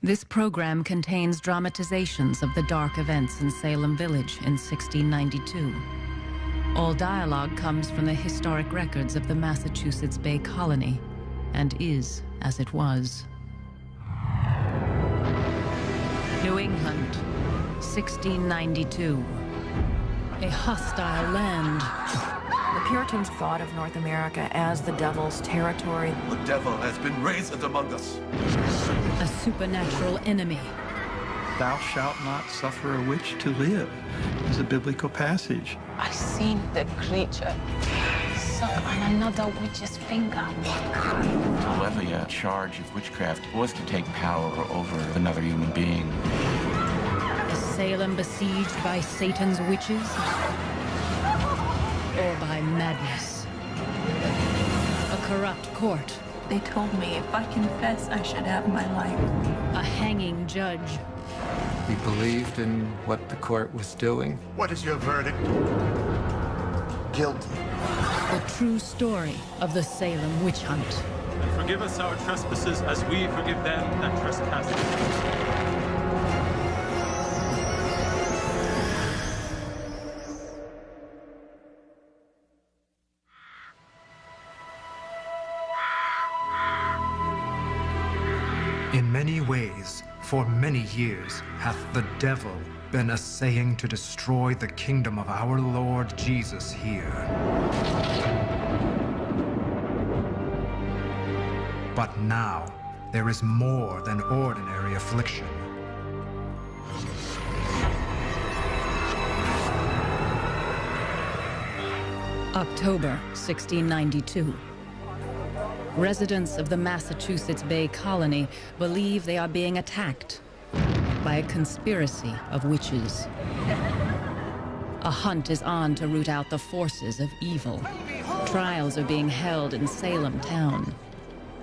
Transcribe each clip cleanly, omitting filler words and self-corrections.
This program contains dramatizations of the dark events in Salem Village in 1692. All dialogue comes from the historic records of the Massachusetts Bay Colony and is as it was. New England, 1692. A hostile land. The Puritans thought of North America as the devil's territory. The devil has been raised among us. A supernatural enemy. Thou shalt not suffer a witch to live is a biblical passage. I seen the creature suck on another witch's finger. To levy a charge of witchcraft was to take power over another human being. Is Salem besieged by Satan's witches? Or by madness? A corrupt court. They told me if I confess, I should have my life. A hanging judge. He believed in what the court was doing. What is your verdict? Guilty. The true story of the Salem witch hunt. And forgive us our trespasses as we forgive them that trespass against us. In many ways, for many years, hath the devil been essaying to destroy the kingdom of our Lord Jesus here. But now, there is more than ordinary affliction. October 1692. Residents of the Massachusetts Bay Colony believe they are being attacked by a conspiracy of witches. A hunt is on to root out the forces of evil. Trials are being held in Salem town.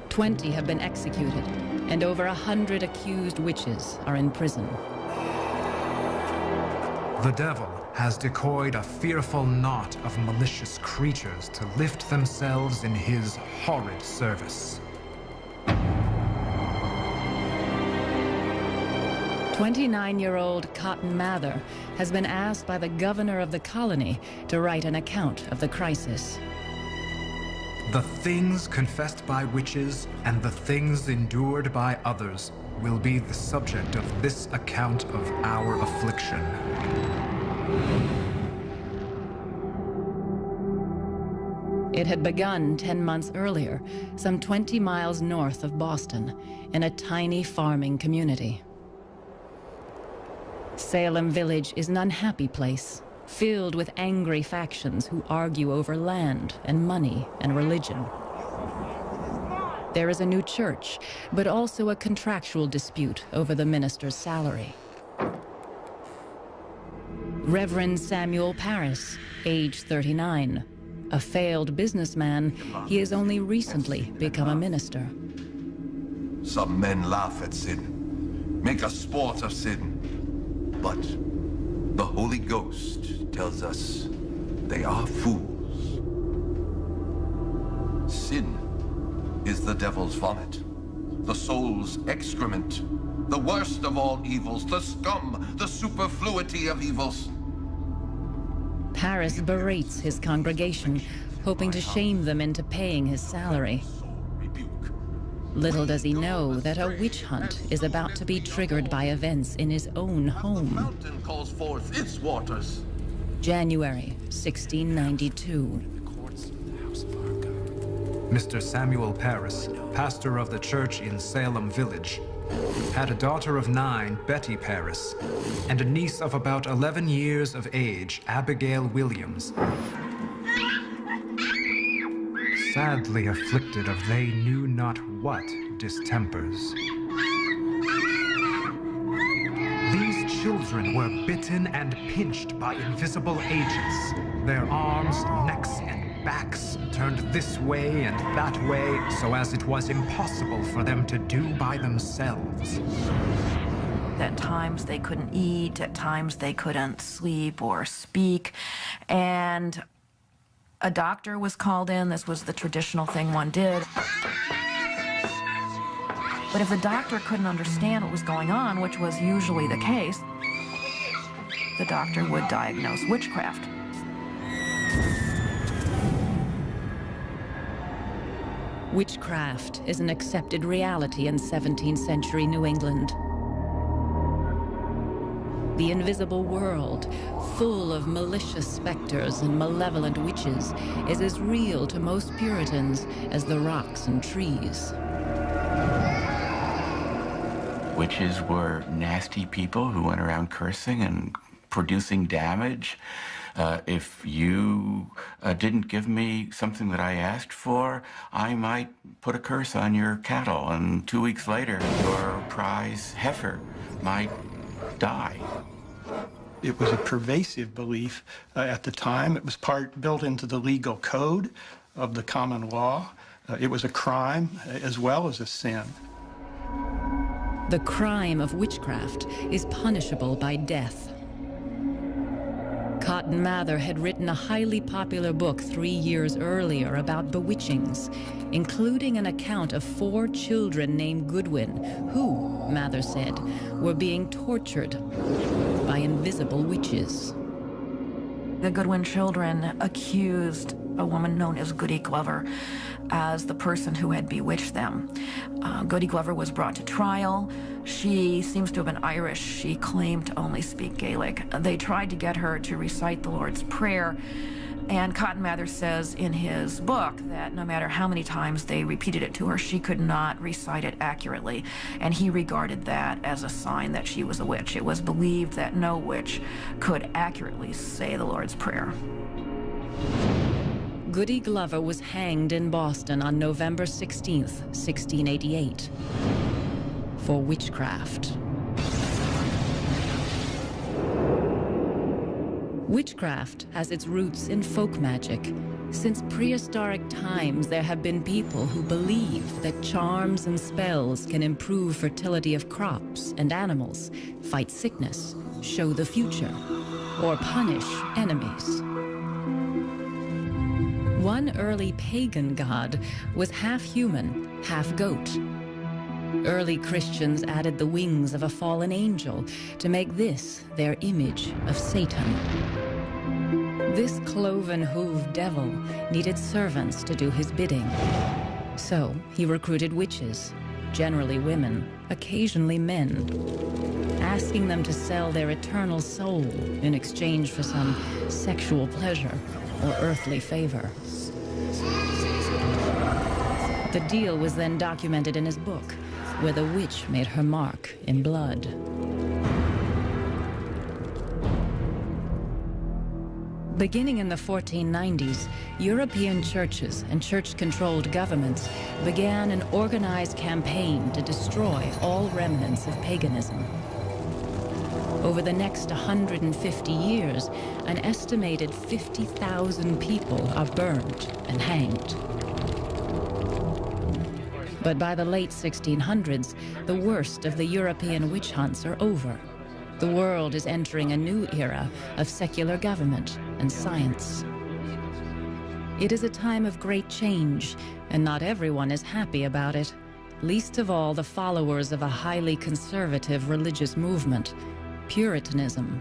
20 have been executed, and over 100 accused witches are in prison. The devil has decoyed a fearful knot of malicious creatures to lift themselves in his horrid service. 29-year-old Cotton Mather has been asked by the governor of the colony to write an account of the crisis. The things confessed by witches and the things endured by others will be the subject of this account of our affliction. It had begun 10 months earlier, some 20 miles north of Boston, in a tiny farming community. Salem Village is an unhappy place, filled with angry factions who argue over land and money and religion. There is a new church, but also a contractual dispute over the minister's salary. Reverend Samuel Parris, age 39. A failed businessman, he has only recently become a minister. Some men laugh at sin, make a sport of sin. But the Holy Ghost tells us they are fools. Sin is the devil's vomit, the soul's excrement, the worst of all evils, the scum, the superfluity of evils. Parris berates his congregation, hoping to shame them into paying his salary. Little does he know that a witch hunt is about to be triggered by events in his own home. The mountain calls forth its waters. January 1692. Mr. Samuel Parris, pastor of the church in Salem Village, had a daughter of 9, Betty Parris, and a niece of about 11 years of age, Abigail Williams, sadly afflicted of they knew not what distempers. These children were bitten and pinched by invisible agents, their arms, necks, and backs turned this way and that way, so as it was impossible for them to do by themselves. At times they couldn't eat, at times they couldn't sleep or speak, and a doctor was called in. This was the traditional thing one did. But if the doctor couldn't understand what was going on, which was usually the case, the doctor would diagnose witchcraft. Witchcraft is an accepted reality in 17th century New England. The invisible world, full of malicious specters and malevolent witches, is as real to most Puritans as the rocks and trees. Witches were nasty people who went around cursing and producing damage. If you didn't give me something that I asked for, I might put a curse on your cattle, and 2 weeks later, your prize heifer might die. It was a pervasive belief at the time. It was built into the legal code of the common law. It was a crime as well as a sin. The crime of witchcraft is punishable by death. Cotton Mather had written a highly popular book 3 years earlier about bewitchings, including an account of 4 children named Goodwin, who, Mather said, were being tortured by invisible witches. The Goodwin children accused a woman known as Goody Glover as the person who had bewitched them. Goody Glover was brought to trial. She seems to have been Irish. She claimed to only speak Gaelic. They tried to get her to recite the Lord's Prayer, and Cotton Mather says in his book that no matter how many times they repeated it to her, she could not recite it accurately, and he regarded that as a sign that she was a witch. It was believed that no witch could accurately say the Lord's Prayer. Goody Glover was hanged in Boston on November 16th, 1688, for witchcraft. Witchcraft has its roots in folk magic. Since prehistoric times, there have been people who believe that charms and spells can improve fertility of crops and animals, fight sickness, show the future, or punish enemies. One early pagan god was half human, half goat. Early Christians added the wings of a fallen angel to make this their image of Satan. This cloven-hooved devil needed servants to do his bidding. So he recruited witches, generally women, occasionally men, asking them to sell their eternal soul in exchange for some sexual pleasure or earthly favor. The deal was then documented in his book, where the witch made her mark in blood. Beginning in the 1490s, European churches and church-controlled governments began an organized campaign to destroy all remnants of paganism. Over the next 150 years, an estimated 50,000 people are burned and hanged. But by the late 1600s, the worst of the European witch hunts are over. The world is entering a new era of secular government and science. It is a time of great change, and not everyone is happy about it, least of all the followers of a highly conservative religious movement, Puritanism.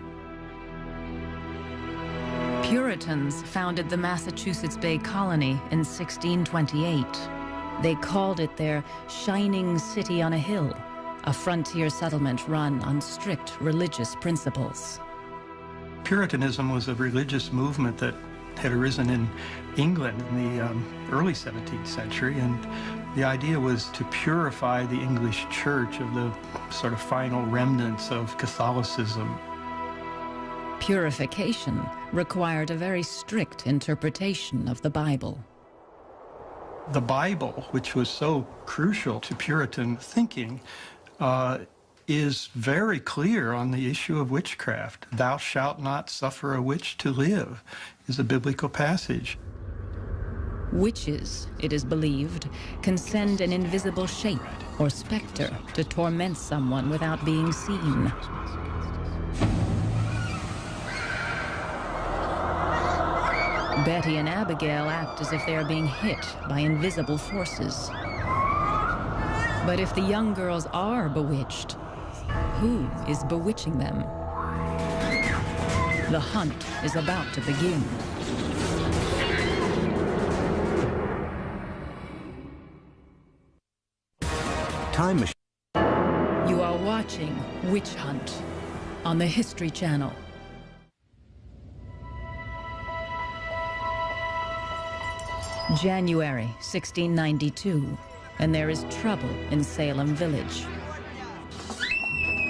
Puritans founded the Massachusetts Bay Colony in 1628. They called it their shining city on a hill, a frontier settlement run on strict religious principles. Puritanism was a religious movement that had arisen in England in the early 17th century, and the idea was to purify the English church of the sort of final remnants of Catholicism. Purification required a very strict interpretation of the Bible. The Bible, which was so crucial to Puritan thinking, is very clear on the issue of witchcraft. "Thou shalt not suffer a witch to live" is a biblical passage. Witches, it is believed, can send an invisible shape or specter to torment someone without being seen. Betty and Abigail act as if they are being hit by invisible forces. But if the young girls are bewitched, who is bewitching them? The hunt is about to begin. Time machine. You are watching Witch Hunt on the History Channel. January 1692, and there is trouble in Salem village.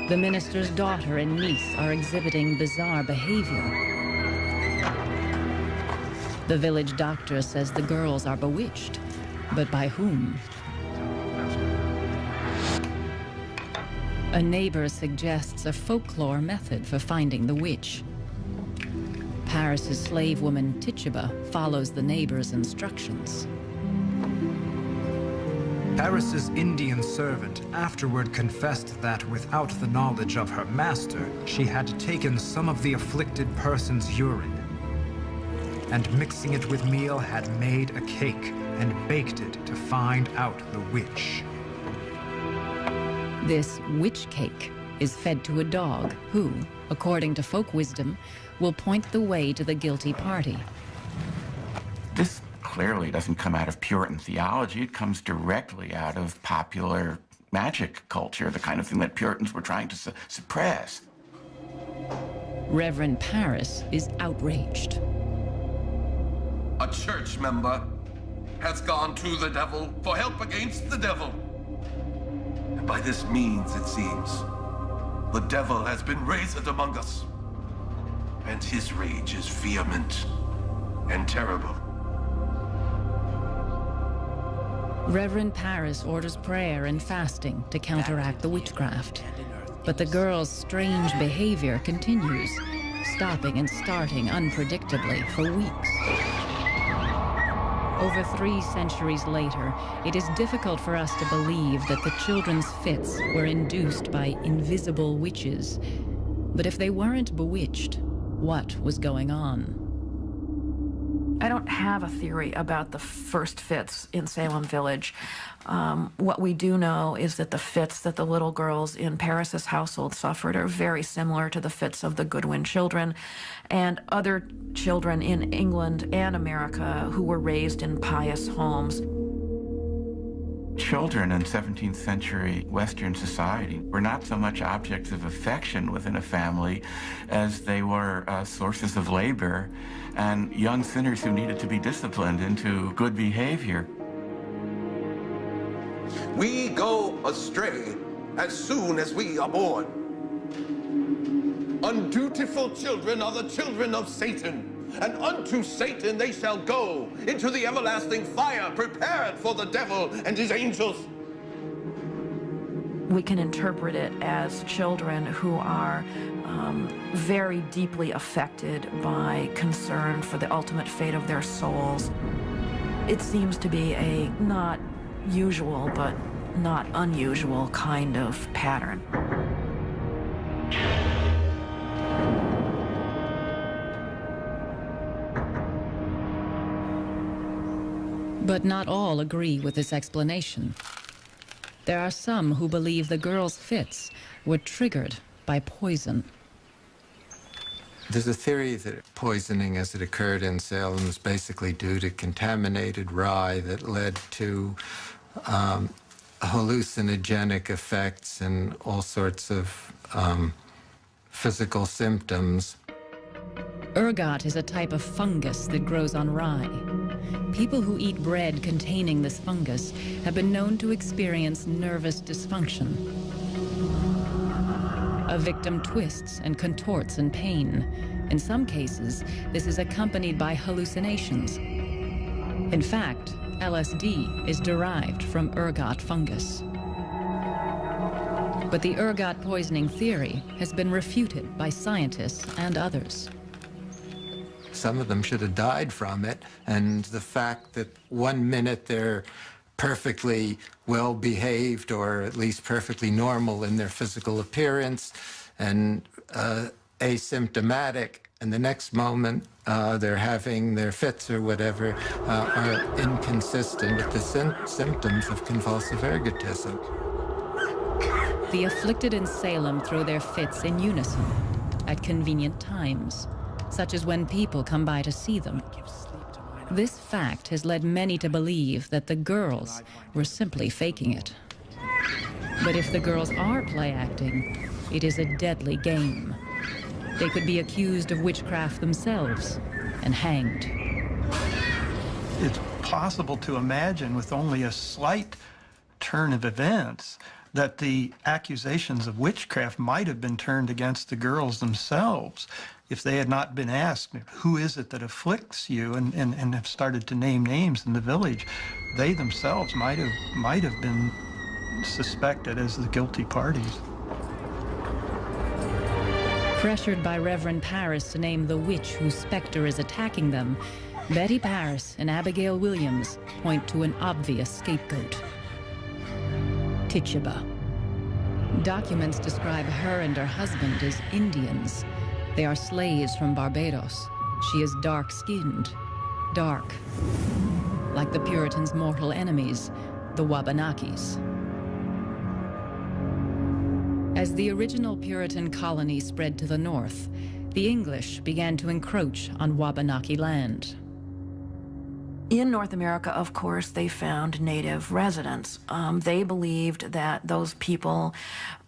The minister's daughter and niece are exhibiting bizarre behavior. The village doctor says the girls are bewitched, but by whom? A neighbor suggests a folklore method for finding the witch. Paris's slave woman Tituba follows the neighbor's instructions. Paris's Indian servant afterward confessed that without the knowledge of her master, she had taken some of the afflicted person's urine, and mixing it with meal had made a cake and baked it to find out the witch. This witch cake is fed to a dog who, according to folk wisdom, will point the way to the guilty party. This clearly doesn't come out of Puritan theology. It comes directly out of popular magic culture, the kind of thing that Puritans were trying to suppress. Reverend Paris is outraged. A church member has gone to the devil for help against the devil. And by this means, it seems, the devil has been raised among us, and his rage is vehement and terrible. Reverend Paris orders prayer and fasting to counteract the witchcraft. But the girls' strange behavior continues, stopping and starting unpredictably for weeks. Over 3 centuries later, it is difficult for us to believe that the children's fits were induced by invisible witches. But if they weren't bewitched, what was going on? I don't have a theory about the first fits in Salem village. What we do know is that the fits that the little girls in Paris's household suffered are very similar to the fits of the Goodwin children and other children in England and America who were raised in pious homes. Children in 17th century Western society were not so much objects of affection within a family as they were sources of labor and young sinners who needed to be disciplined into good behavior. We go astray as soon as we are born. Undutiful children are the children of Satan, and unto Satan they shall go into the everlasting fire prepared for the devil and his angels. We can interpret it as children who are very deeply affected by concern for the ultimate fate of their souls. It seems to be a not usual but not unusual kind of pattern. But not all agree with this explanation. There are some who believe the girls' fits were triggered by poison. There's a theory that poisoning as it occurred in Salem was basically due to contaminated rye that led to hallucinogenic effects and all sorts of physical symptoms. Ergot is a type of fungus that grows on rye. People who eat bread containing this fungus have been known to experience nervous dysfunction. A victim twists and contorts in pain. In some cases, this is accompanied by hallucinations. In fact, LSD is derived from ergot fungus. But the ergot poisoning theory has been refuted by scientists and others. Some of them should have died from it, and the fact that 1 minute they're perfectly well-behaved or at least perfectly normal in their physical appearance and asymptomatic, and the next moment they're having their fits or whatever, are inconsistent with the symptoms of convulsive ergotism. The afflicted in Salem throw their fits in unison at convenient times, such as when people come by to see them. This fact has led many to believe that the girls were simply faking it. But if the girls are play acting, it is a deadly game. They could be accused of witchcraft themselves and hanged. It's possible to imagine, with only a slight turn of events, that the accusations of witchcraft might have been turned against the girls themselves if they had not been asked, who is it that afflicts you, and have started to name names in the village. They themselves might have been suspected as the guilty parties. Pressured by Reverend Parris to name the witch whose specter is attacking them, Betty Parris and Abigail Williams point to an obvious scapegoat: Tituba. Documents describe her and her husband as Indians. They are slaves from Barbados. She is dark-skinned, dark, like the Puritans' mortal enemies, the Wabanakis. As the original Puritan colony spread to the north, the English began to encroach on Wabanaki land. In North America, of course, they found native residents. They believed that those people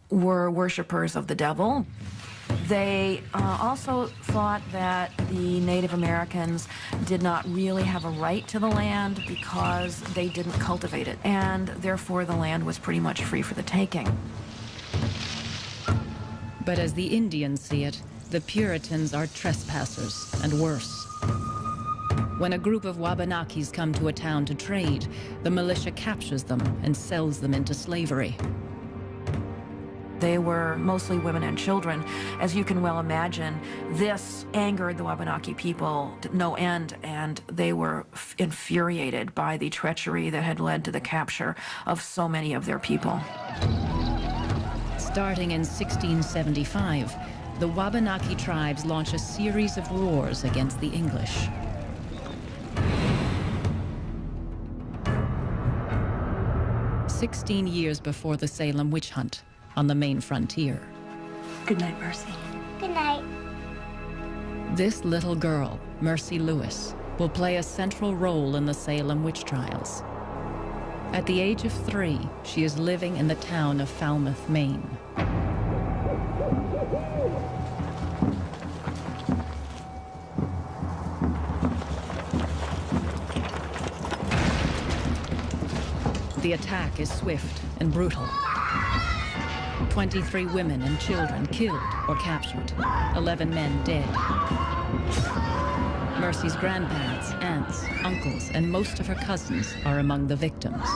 were worshipers of the devil. They also thought that the Native Americans did not really have a right to the land because they didn't cultivate it, and therefore the land was pretty much free for the taking. But as the Indians see it, the Puritans are trespassers, and worse. When a group of Wabanakis come to a town to trade, the militia captures them and sells them into slavery. They were mostly women and children. As you can well imagine, this angered the Wabanaki people to no end, and they were infuriated by the treachery that had led to the capture of so many of their people. Starting in 1675, the Wabanaki tribes launch a series of wars against the English. "16 years before the Salem witch hunt on the main frontier. Good night, Mercy. Good night. This little girl, Mercy Lewis, will play a central role in the Salem witch trials. At the age of 3, she is living in the town of Falmouth, Maine. The attack is swift and brutal. 23 women and children killed or captured, 11 men dead. Mercy's grandparents, aunts, uncles, and most of her cousins are among the victims.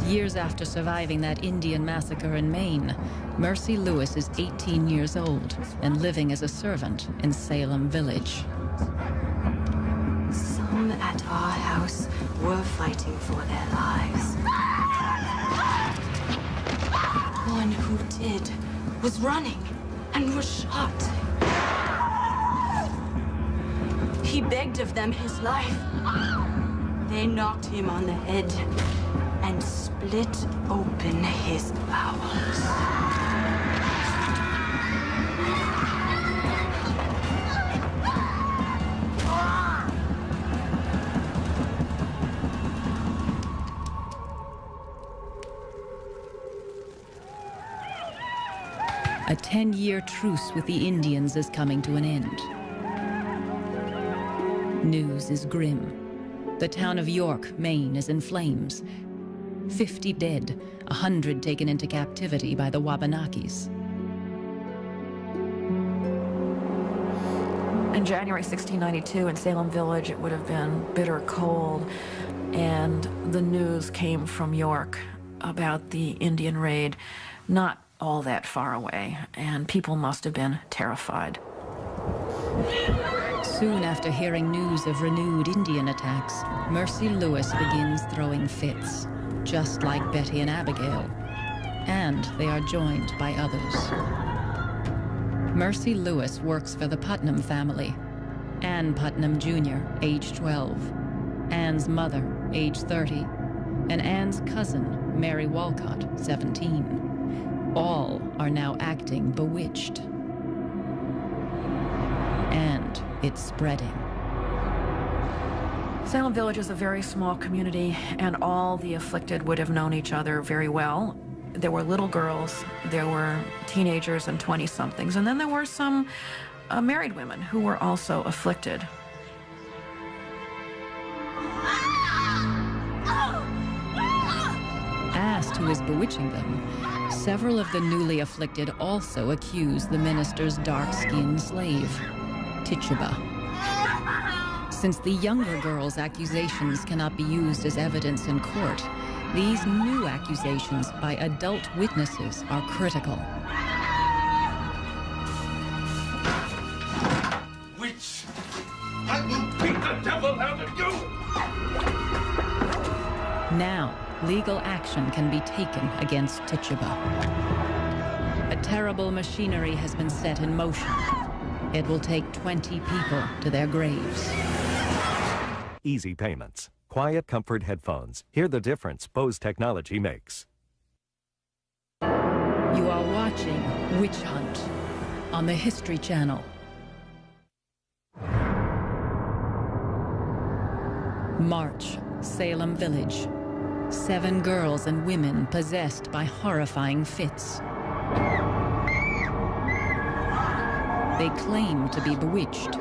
Years after surviving that Indian massacre in Maine, Mercy Lewis is 18 years old and living as a servant in Salem Village. Some at our house were fighting for their lives. One who did was running and was shot. He begged of them his life. They knocked him on the head and split open his bowels. A 10-year truce with the Indians is coming to an end. News is grim. The town of York, Maine, is in flames. 50 dead, 100 taken into captivity by the Wabanakis. In January 1692 in Salem Village, it would have been bitter cold, and the news came from York about the Indian raid, not all that far away, and people must have been terrified. Soon after hearing news of renewed Indian attacks, Mercy Lewis begins throwing fits. just like Betty and Abigail, and they are joined by others. Mercy Lewis works for the Putnam family. Ann Putnam Jr., age 12, Ann's mother, age 30, and Ann's cousin, Mary Walcott, 17. All are now acting bewitched. And it's spreading. Salem Village is a very small community, and all the afflicted would have known each other very well. There were little girls, there were teenagers and 20-somethings, and then there were some married women who were also afflicted. Asked who is bewitching them, several of the newly afflicted also accuse the minister's dark-skinned slave, Tituba. Since the younger girl's accusations cannot be used as evidence in court, these new accusations by adult witnesses are critical. Witch! I will beat the devil out of you! Now, legal action can be taken against Tituba. A terrible machinery has been set in motion. It will take 20 people to their graves. Easy payments. Quiet comfort headphones. Hear the difference Bose technology makes. You are watching Witch Hunt on the History Channel. March, Salem Village. 7 girls and women possessed by horrifying fits. They claim to be bewitched,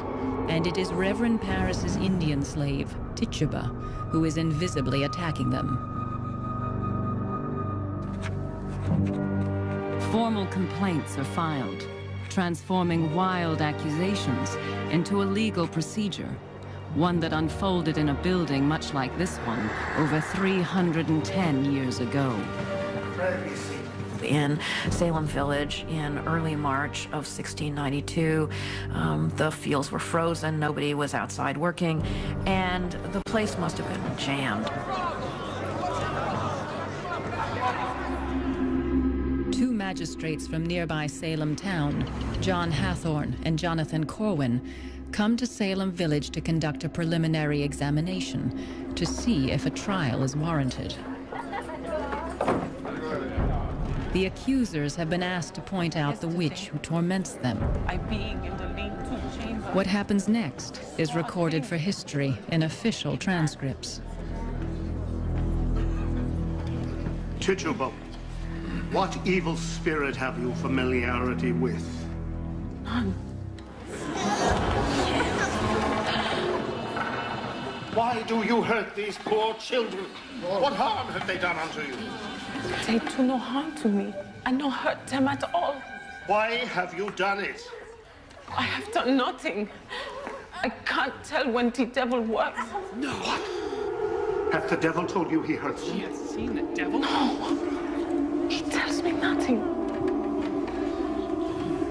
and it is Reverend Parris's Indian slave, Tituba, who is invisibly attacking them. Formal complaints are filed, transforming wild accusations into a legal procedure, one that unfolded in a building much like this one over 310 years ago. In Salem Village in early March of 1692, the fields were frozen, nobody was outside working, and the place must have been jammed. 2 magistrates from nearby Salem town, John Hathorne and Jonathan Corwin, come to Salem Village to conduct a preliminary examination to see if a trial is warranted. The accusers have been asked to point out the witch who torments them. What happens next is recorded for history in official transcripts. Tituba, what evil spirit have you familiarity with? None. Why do you hurt these poor children? What harm have they done unto you? They do no harm to me. I no hurt them at all. Why have you done it? I have done nothing. I can't tell when the devil works. No. What? Hath the devil told you he hurts you? She has seen the devil? No. He tells me nothing.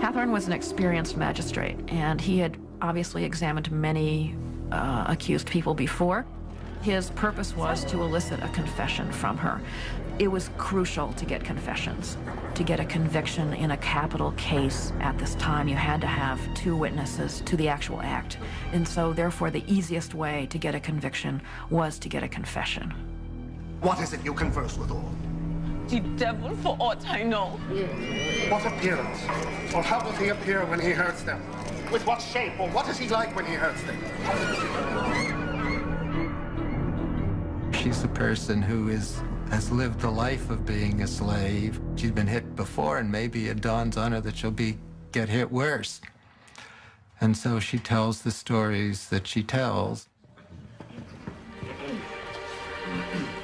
Hathorne was an experienced magistrate, and he had obviously examined many accused people before. His purpose was to elicit a confession from her. It was crucial to get confessions. To get a conviction in a capital case at this time, you had to have 2 witnesses to the actual act. And so, therefore, the easiest way to get a conviction was to get a confession. What is it you converse with all? The devil, for aught I know. What appearance? Or how does he appear when he hurts them? With what shape? Or what is he like when he hurts them? She's a person who has lived the life of being a slave. She's been hit before, and maybe it dawns on her that she'll get hit worse. And so she tells the stories that she tells.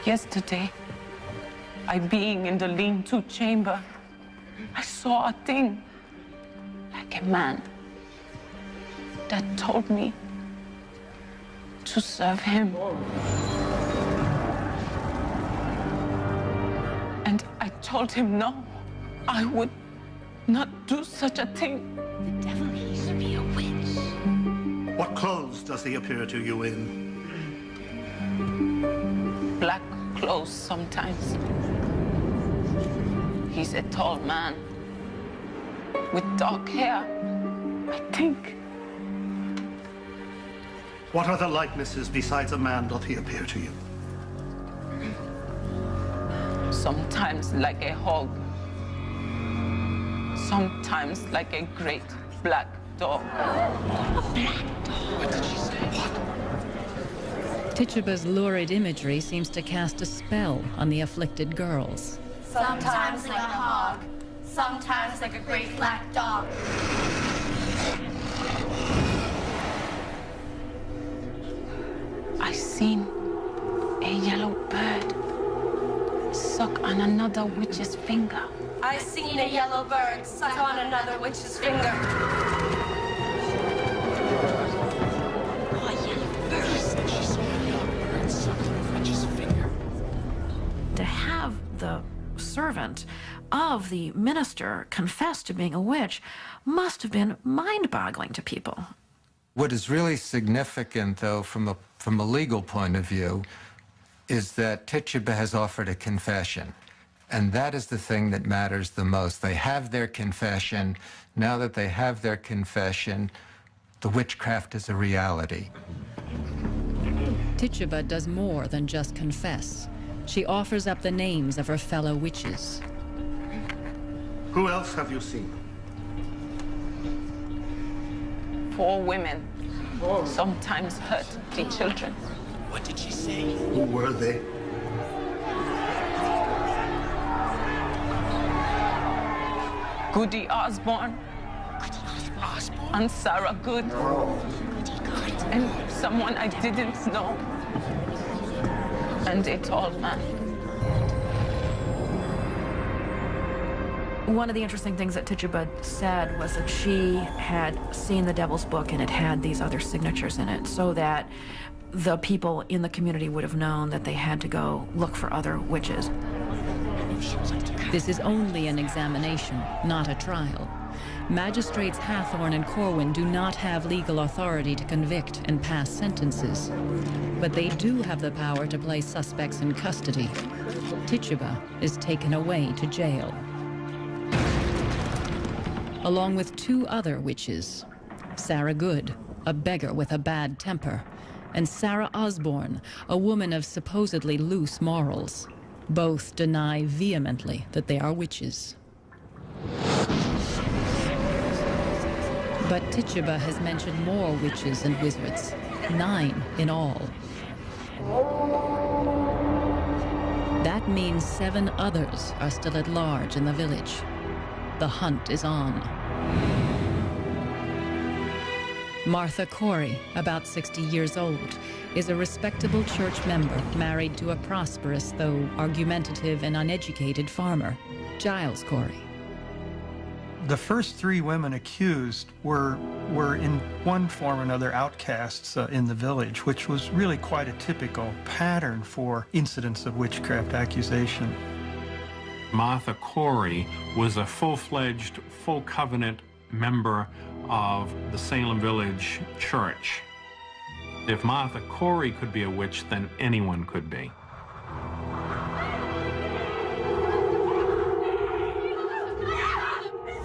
Yesterday, I being in the lean-to chamber, I saw a thing, like a man, that told me to serve him. And I told him no, I would not do such a thing. The devil used to be a witch. What clothes does he appear to you in? Black close sometimes. He's a tall man with dark hair, I think. What other likenesses besides a man doth he appear to you? Sometimes like a hog. Sometimes like a great black dog. What did she say? Tituba's lurid imagery seems to cast a spell on the afflicted girls. Sometimes like a hog, sometimes like a great black dog. I seen a yellow bird suck on another witch's finger. I seen a yellow bird suck on another witch's finger. To have the servant of the minister confess to being a witch must have been mind-boggling to people. What is really significant, though, from a legal point of view, is that Tituba has offered a confession. And that is the thing that matters the most. They have their confession. Now that they have their confession, the witchcraft is a reality. Tituba does more than just confess. She offers up the names of her fellow witches. Who else have you seen? 4 women sometimes hurt the children. What did she say? Who were they? Goody Osborne. And Sarah Good. And someone I didn't know. And a tall man. One of the interesting things that Tituba said was that she had seen the Devil's Book and it had these other signatures in it, so that the people in the community would have known that they had to go look for other witches. This is only an examination, not a trial. Magistrates Hathorne and Corwin do not have legal authority to convict and pass sentences, but they do have the power to place suspects in custody. Tituba is taken away to jail, along with 2 other witches, Sarah Good, a beggar with a bad temper, and Sarah Osborne, a woman of supposedly loose morals. Both deny vehemently that they are witches. But Tituba has mentioned more witches and wizards, 9 in all. That means 7 others are still at large in the village. The hunt is on. Martha Corey, about 60 years old, is a respectable church member married to a prosperous, though argumentative and uneducated farmer, Giles Corey. The first 3 women accused were in one form or another outcasts in the village, which was really quite a typical pattern for incidents of witchcraft accusation. Martha Corey was a full-fledged, full-covenant member of the Salem Village Church. If Martha Corey could be a witch, then anyone could be.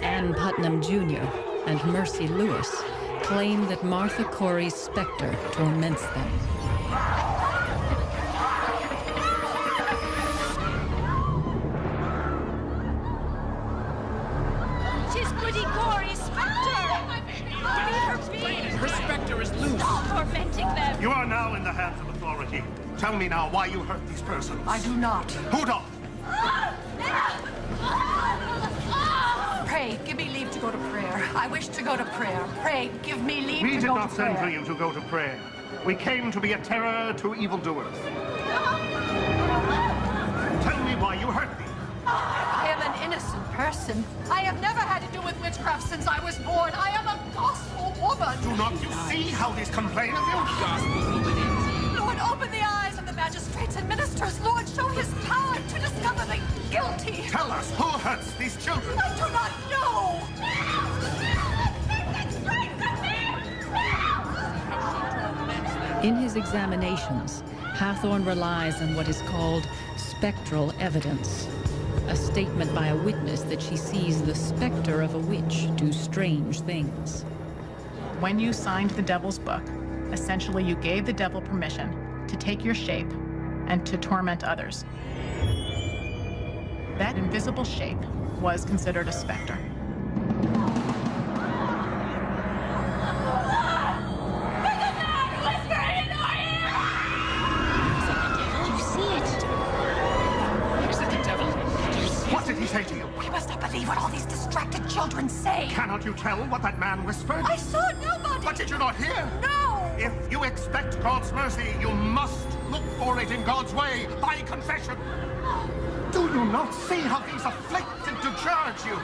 Ann Putnam Jr. and Mercy Lewis claim that Martha Corey's specter torments them. She's Goody Corey's specter! Her specter is loose! Stop tormenting them! You are now in the hands of authority. Tell me now why you hurt these persons. I do not. Who doth? Pray, give me leave to go to prayer. I wish to go to prayer. Pray, give me leave We to did go not to send prayer. for you to go to prayer. We came to be a terror to evildoers. Tell me why you hurt me. I am an innocent person. I have never had to do with witchcraft since I was born. I am a gospel woman. Do not you see how these complain of you? Lord, open the eyes of the magistrates and ministers. Lord, show his power to discover the guilty. Tell us, who hurts these children? I do not know. In his examinations, Hathorne relies on what is called spectral evidence, a statement by a witness that she sees the specter of a witch do strange things. When you signed the Devil's Book, essentially you gave the devil permission to take your shape and to torment others. That invisible shape was considered a specter. Say to you? We must not believe what all these distracted children say. Cannot you tell what that man whispered? I saw nobody. But did you not hear? No. If you expect God's mercy, you must look for it in God's way, by confession. Do you not see how these afflicted to charge you?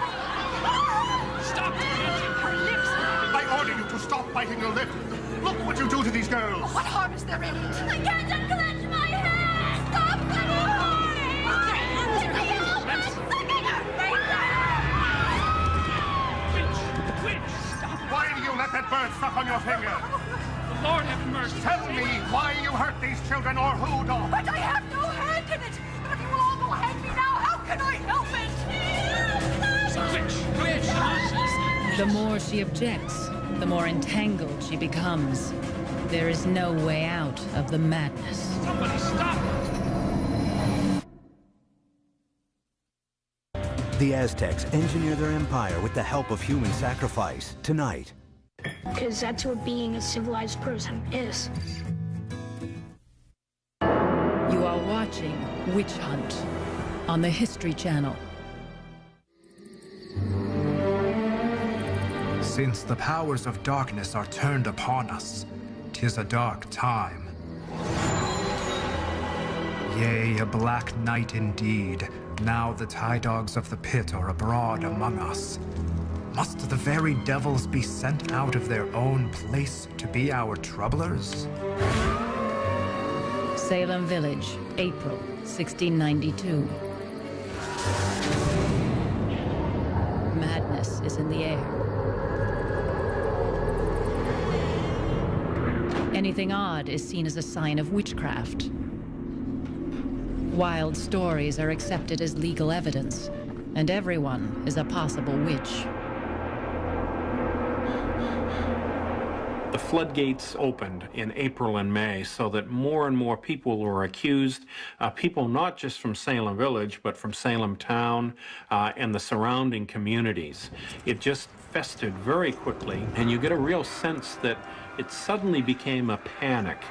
Stop biting her lips. I order you to stop biting your lip. Look what you do to these girls. What harm is there in it? I can't unclench my hand. Stop biting her. Why do you let that bird suck on your finger? The Lord have mercy. Tell me why you hurt these children or who don't. But I have no hand in it. But if you will all go hang me now, how can I help it? The more she objects, the more entangled she becomes. There is no way out of the madness. Somebody stop! The Aztecs engineer their empire with the help of human sacrifice tonight. Because that's what being a civilized person is. You are watching Witch Hunt on the History Channel. Since the powers of darkness are turned upon us, 'tis a dark time. Yea, a black night indeed. Now the tie dogs of the pit are abroad among us. Must the very devils be sent out of their own place to be our troublers? Salem Village, April 1692. Madness is in the air. Anything odd is seen as a sign of witchcraft. Wild stories are accepted as legal evidence, and everyone is a possible witch. The floodgates opened in April and May so that more and more people were accused, people not just from Salem Village, but from Salem Town and the surrounding communities. It just festered very quickly, and you get a real sense that it suddenly became a panic.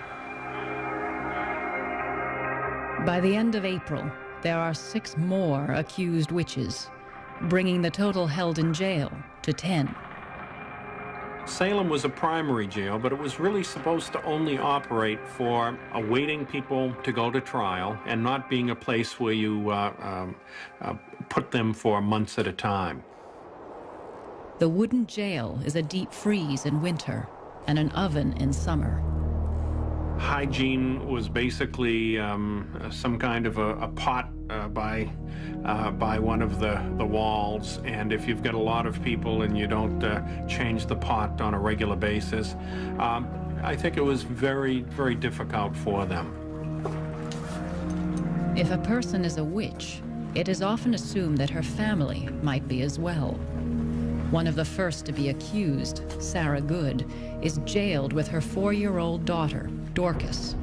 By the end of April, there are 6 more accused witches, bringing the total held in jail to 10. Salem was a primary jail, but it was really supposed to only operate for awaiting people to go to trial and not being a place where you put them for months at a time. The wooden jail is a deep freeze in winter and an oven in summer. Hygiene was basically some kind of a pot by one of the walls, and if you've got a lot of people and you don't change the pot on a regular basis, I think it was very, very difficult for them. If a person is a witch, it is often assumed that her family might be as well. One of the first to be accused, Sarah Good, is jailed with her 4-year-old daughter, Dorcas.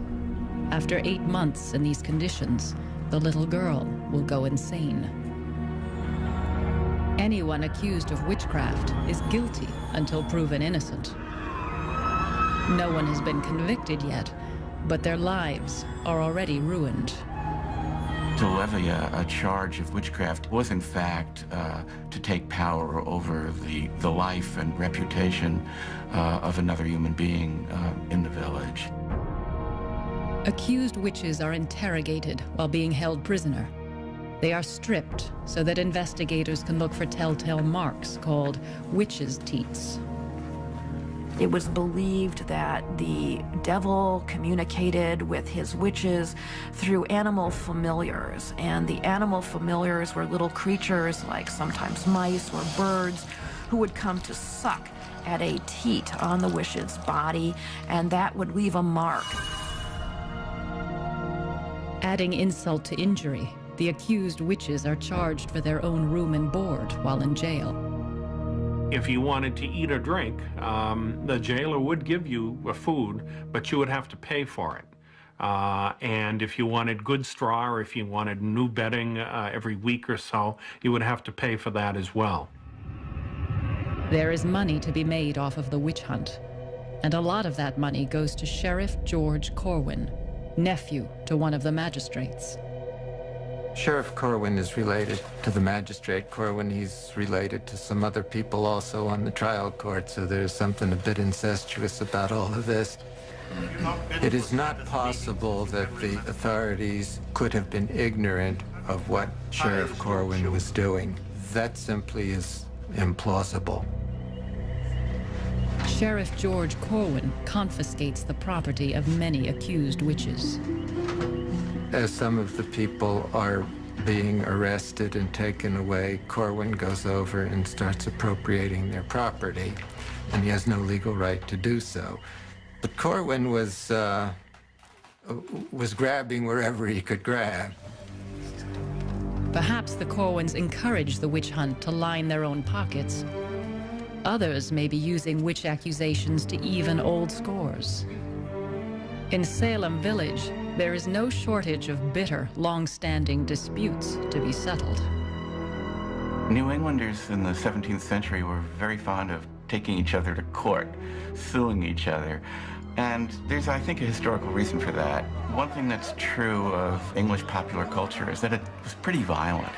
After 8 months in these conditions, the little girl will go insane. Anyone accused of witchcraft is guilty until proven innocent. No one has been convicted yet, but their lives are already ruined. To levy a charge of witchcraft was, in fact, to take power over the life and reputation of another human being in the village. Accused witches are interrogated while being held prisoner. They are stripped so that investigators can look for telltale marks called witches' teats. It was believed that the devil communicated with his witches through animal familiars, and the animal familiars were little creatures like sometimes mice or birds who would come to suck at a teat on the witch's body, and that would leave a mark. Adding insult to injury, the accused witches are charged for their own room and board while in jail. If you wanted to eat or drink, the jailer would give you a food, but you would have to pay for it. And if you wanted good straw, or if you wanted new bedding every week or so, you would have to pay for that as well. There is money to be made off of the witch hunt, and a lot of that money goes to Sheriff George Corwin, nephew to one of the magistrates. Sheriff Corwin is related to the magistrate Corwin. He's related to some other people also on the trial court, so there's something a bit incestuous about all of this. It is not possible that the authorities could have been ignorant of what Sheriff Corwin was doing. That simply is implausible. Sheriff George Corwin confiscates the property of many accused witches. As some of the people are being arrested and taken away, Corwin goes over and starts appropriating their property, and he has no legal right to do so. But Corwin was grabbing wherever he could grab. Perhaps the Corwins encourage the witch hunt to line their own pockets. Others may be using witch accusations to even old scores. In Salem Village, there is no shortage of bitter, long-standing disputes to be settled. New Englanders in the 17th century were very fond of taking each other to court, suing each other. And there's, I think, a historical reason for that. One thing that's true of English popular culture is that it was pretty violent.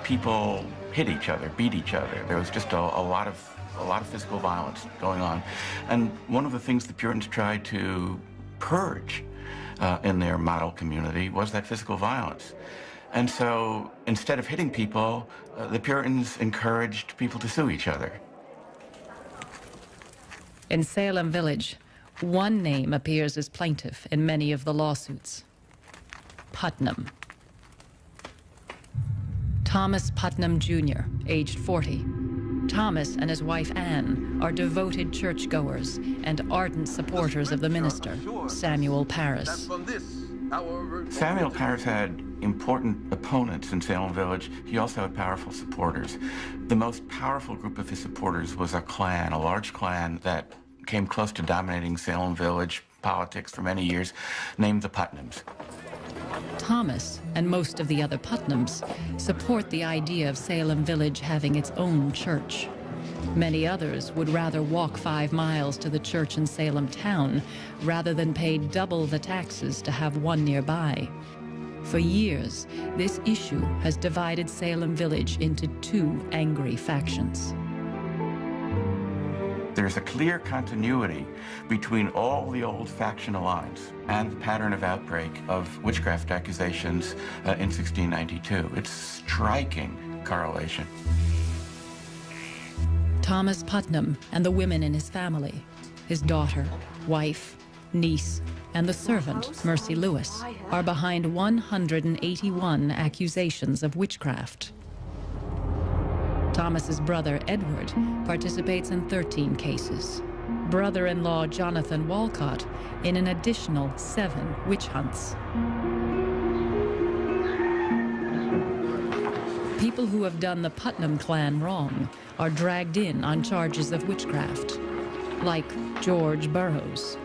People hit each other, beat each other. There was just a lot of physical violence going on. And one of the things the Puritans tried to purge in their model community was that physical violence. And so instead of hitting people, the Puritans encouraged people to sue each other. In Salem Village, one name appears as plaintiff in many of the lawsuits: Putnam. Thomas Putnam Jr., aged 40. Thomas and his wife Anne are devoted churchgoers and ardent supporters of the minister, Samuel Parris. Samuel Parris had important opponents in Salem Village. He also had powerful supporters. The most powerful group of his supporters was a clan, a large clan that came close to dominating Salem Village politics for many years, named the Putnams. Thomas and most of the other Putnams support the idea of Salem Village having its own church. Many others would rather walk 5 miles to the church in Salem town rather than pay double the taxes to have one nearby. For years, this issue has divided Salem Village into 2 angry factions. There's a clear continuity between all the old factional lines and the pattern of outbreak of witchcraft accusations in 1692. It's striking correlation. Thomas Putnam and the women in his family, his daughter, wife, niece, and the servant, Mercy Lewis, are behind 181 accusations of witchcraft. Thomas's brother, Edward, participates in 13 cases. Brother-in-law Jonathan Walcott in an additional 7 witch hunts. People who have done the Putnam clan wrong are dragged in on charges of witchcraft, like George Burroughs.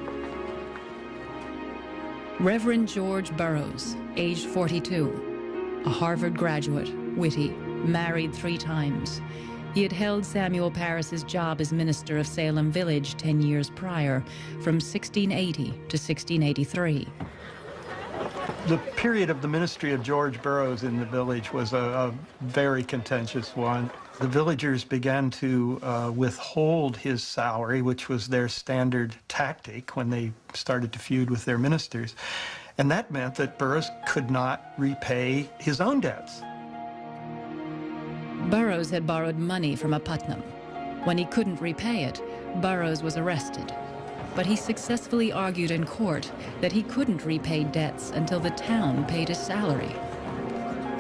Reverend George Burroughs, aged 42, a Harvard graduate, witty, married 3 times. He had held Samuel Parris's job as minister of Salem Village 10 years prior, from 1680 to 1683. The period of the ministry of George Burroughs in the village was a very contentious one. The villagers began to withhold his salary, which was their standard tactic when they started to feud with their ministers. And that meant that Burroughs could not repay his own debts. Burroughs had borrowed money from a Putnam. When he couldn't repay it, Burroughs was arrested. But he successfully argued in court that he couldn't repay debts until the town paid his salary.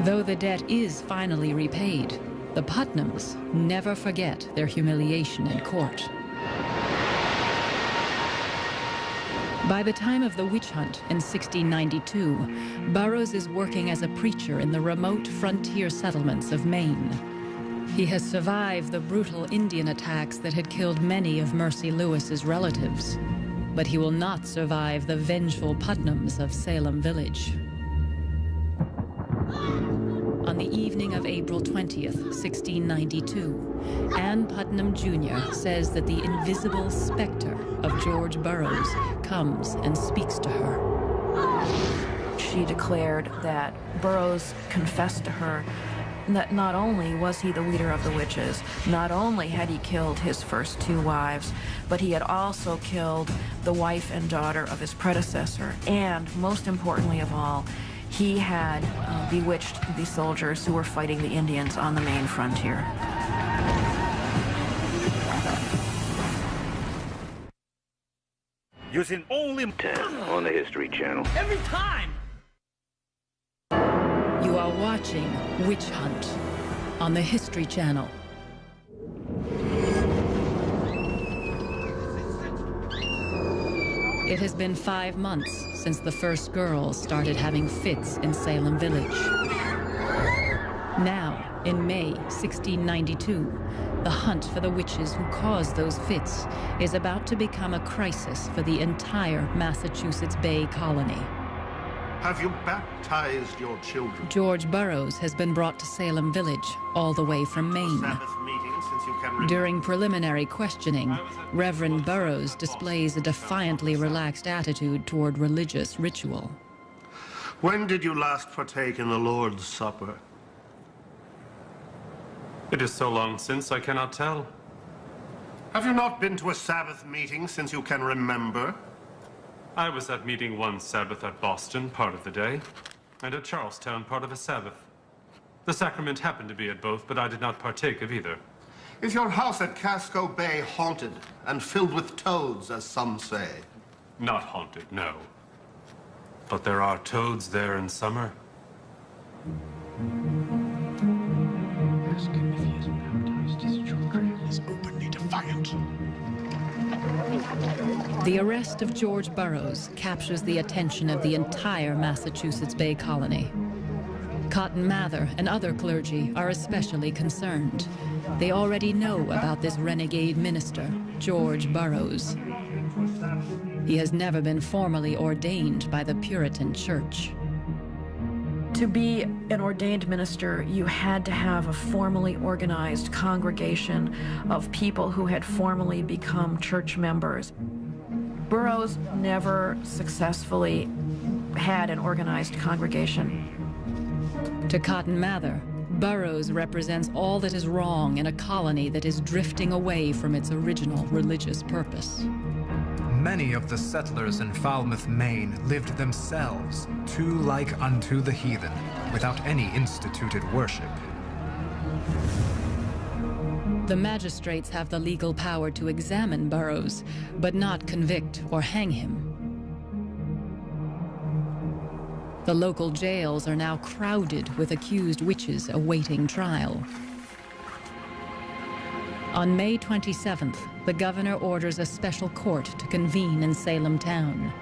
Though the debt is finally repaid, the Putnams never forget their humiliation in court. By the time of the witch hunt in 1692, Burroughs is working as a preacher in the remote frontier settlements of Maine. He has survived the brutal Indian attacks that had killed many of Mercy Lewis's relatives, but he will not survive the vengeful Putnams of Salem Village. On the evening of April 20th, 1692, Ann Putnam Jr. says that the invisible specter of George Burroughs comes and speaks to her. She declared that Burroughs confessed to her that not only was he the leader of the witches, not only had he killed his first two wives, but he had also killed the wife and daughter of his predecessor, and most importantly of all, he had bewitched the soldiers who were fighting the Indians on the Maine frontier. Using only 10 on the History Channel. Every time! You are watching Witch Hunt on the History Channel. It has been 5 months since the first girls started having fits in Salem Village. Now, in May 1692, the hunt for the witches who caused those fits is about to become a crisis for the entire Massachusetts Bay Colony. Have you baptized your children? George Burroughs has been brought to Salem Village, all the way from Maine. Sabbath meeting since you can remember. During preliminary questioning, Reverend Burroughs displays a defiantly relaxed attitude toward religious ritual. When did you last partake in the Lord's Supper? It is so long since I cannot tell. Have you not been to a Sabbath meeting since you can remember? I was at meeting one Sabbath at Boston, part of the day, and at Charlestown, part of a Sabbath. The sacrament happened to be at both, but I did not partake of either. Is your house at Casco Bay haunted and filled with toads, as some say? Not haunted, no. But there are toads there in summer. Ask him if he has baptized his children. He's openly defiant. The arrest of George Burroughs captures the attention of the entire Massachusetts Bay Colony. Cotton Mather and other clergy are especially concerned. They already know about this renegade minister, George Burroughs. He has never been formally ordained by the Puritan Church. To be an ordained minister, you had to have a formally organized congregation of people who had formally become church members. Burroughs never successfully had an organized congregation. To Cotton Mather, Burroughs represents all that is wrong in a colony that is drifting away from its original religious purpose. Many of the settlers in Falmouth, Maine, lived themselves too like unto the heathen, without any instituted worship. The magistrates have the legal power to examine Burroughs, but not convict or hang him. The local jails are now crowded with accused witches awaiting trial. On May 27th, the governor orders a special court to convene in Salem town.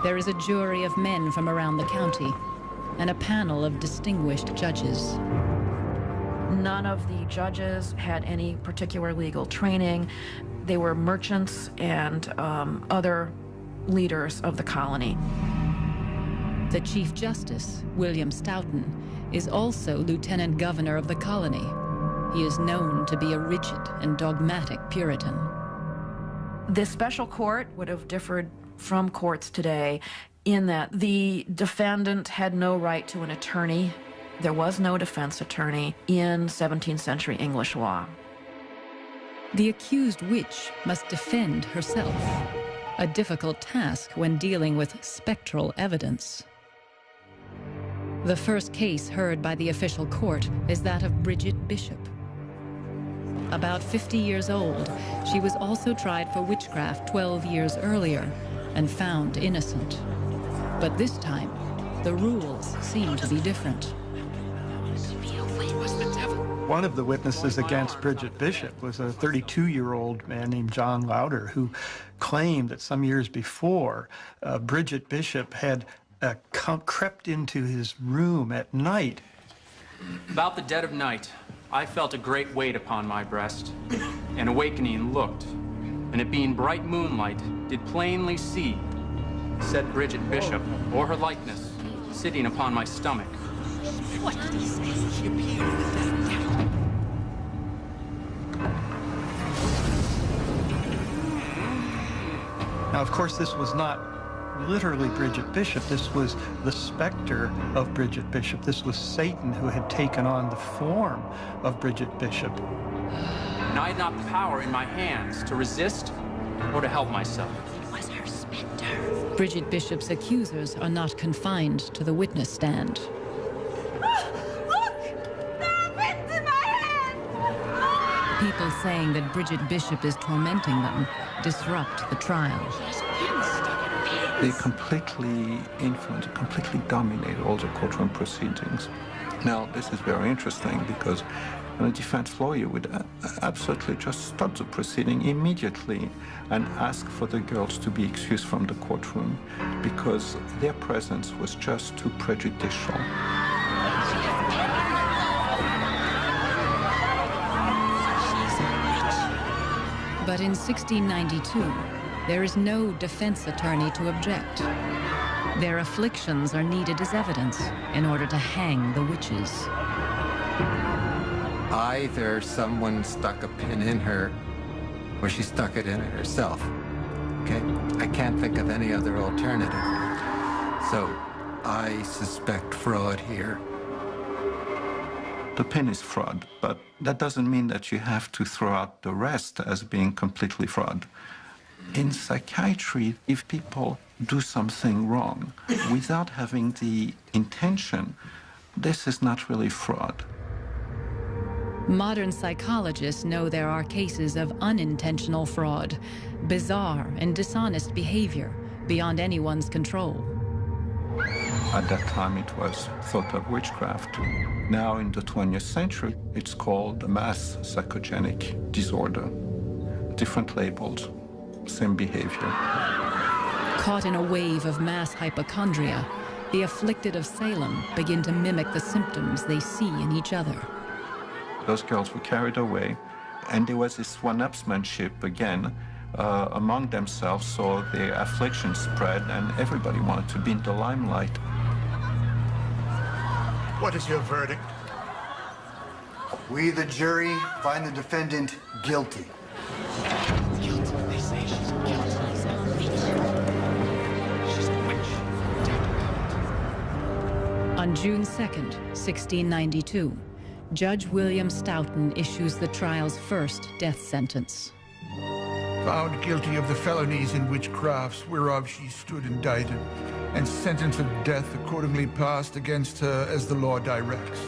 There is a jury of men from around the county and a panel of distinguished judges. None of the judges had any particular legal training. They were merchants and other leaders of the colony. The Chief Justice, William Stoughton, is also Lieutenant Governor of the colony. He is known to be a rigid and dogmatic Puritan. This special court would have differed from courts today in that the defendant had no right to an attorney. There was no defense attorney in 17th century English law. The accused witch must defend herself, a difficult task when dealing with spectral evidence. The first case heard by the official court is that of Bridget Bishop. About 50 years old, she was also tried for witchcraft 12 years earlier and found innocent. But this time, the rules seem to be different. It was the devil. One of the witnesses against Bridget Bishop was a 32-year-old man named John Lauder, who claimed that some years before, Bridget Bishop had crept into his room at night. About the dead of night, I felt a great weight upon my breast, and awakening and looked, and it being bright moonlight, did plainly see said Bridget Bishop, or her likeness, sitting upon my stomach. What did he say? She appeared Now, of course, this was not literally Bridget Bishop. This was the specter of Bridget Bishop. This was Satan who had taken on the form of Bridget Bishop. And I had not the power in my hands to resist or to help myself. It was her specter. Bridget Bishop's accusers are not confined to the witness stand. People saying that Bridget Bishop is tormenting them disrupt the trial. They completely influence, completely dominate all the courtroom proceedings. Now, this is very interesting because a defense lawyer would absolutely just stop the proceeding immediately and ask for the girls to be excused from the courtroom because their presence was just too prejudicial. But in 1692, there is no defense attorney to object. Their afflictions are needed as evidence in order to hang the witches. Either someone stuck a pin in her, or she stuck it in herself. Okay? I can't think of any other alternative. So, I suspect fraud here. The pin is fraud, but that doesn't mean that you have to throw out the rest as being completely fraud. In psychiatry, if people do something wrong without having the intention, this is not really fraud. Modern psychologists know there are cases of unintentional fraud, bizarre and dishonest behavior beyond anyone's control. At that time, it was thought of witchcraft. Now, in the 20th century, it's called a mass psychogenic disorder. Different labels, same behavior. Caught in a wave of mass hypochondria, the afflicted of Salem begin to mimic the symptoms they see in each other. Those girls were carried away, and there was this one-upsmanship again among themselves, so their affliction spread, and everybody wanted to be in the limelight. What is your verdict? We, the jury, find the defendant guilty. Guilty. They say she's guilty. She's a witch. She's a witch. On June 2nd, 1692, Judge William Stoughton issues the trial's first death sentence. Found guilty of the felonies in witchcrafts whereof she stood indicted, and sentence of death accordingly passed against her as the law directs.